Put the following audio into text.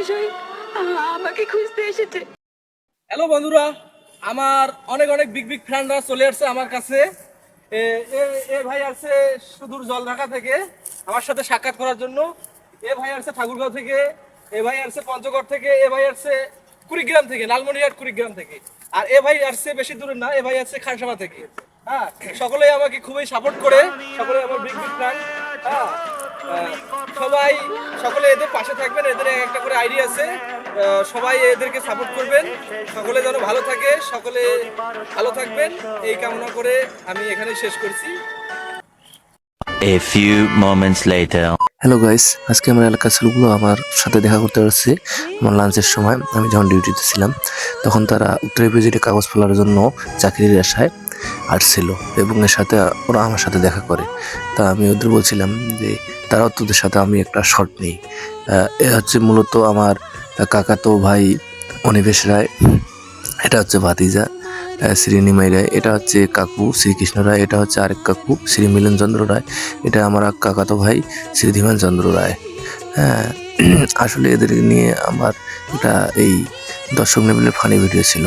বিষয় আমাকে খুঁজতে এসেছে। হ্যালো বন্ধুরা, আমার অনেক অনেক বিগ বিগ ফ্রেন্ডরা চলে আসছে আমার কাছে। এ এ- এ ভাই আসছে সুদূর জলঢাকা থেকে আমার সাথে সাক্ষাৎ করার জন্য। এ ভাই আসছে ঠাকুরগাঁও থেকে, এ ভাই আসছে পঞ্চগড় থেকে, এ ভাই আসছে কুড়িগ্রাম থেকে, লালমনিরহাট কুড়িগ্রাম থেকে। আর এ ভাই আসছে বেশি দূরে না, এ ভাই আসছে খানসামা থেকে। হ্যাঁ, সকলেই আমাকে খুবই সাপোর্ট করে, সকলে আমার বিগ বিগ ফ্রেন্ড। হ্যাঁ, সবাই সকলে এদের পাশে থাকবেন, এদের একটা করে আইডিয়া আছে, সবাই এদেরকে সাপোর্ট করবেন, সকলে যেন ভালো থাকে, সকলে ভালো থাকবেন এই কামনা করে আমি এখানে শেষ করছি। A few moments later. Hello guys, আজকে আমার এলাকার ছেলেগুলো আমার সাথে দেখা করতে পারছে। আমার লাঞ্চের সময় আমি যখন ডিউটিতে ছিলাম তখন তারা উত্তর ভিজিটে কাগজ ফেলার জন্য চাকরির আশায় আসছিল এবং এর সাথে ওরা আমার সাথে দেখা করে। তা আমি ওদের বলছিলাম যে তারাও তোদের সাথে আমি একটা শট নিই। এ হচ্ছে মূলত আমার কাকাতো ভাই অনিবেশ রায়, এটা হচ্ছে ভাতিজা শ্রীনিমাই রায়, এটা হচ্ছে কাকু শ্রীকৃষ্ণ রায়, এটা হচ্ছে আরেক কাকু শ্রী মিলন চন্দ্র রায়, এটা আমার এক কাকাতো ভাই শ্রী ধীমান চন্দ্র রায়। হ্যাঁ, আসলে এদের নিয়ে আমার এটা এই দর্শক লেভেলের ফানি ভিডিও ছিল।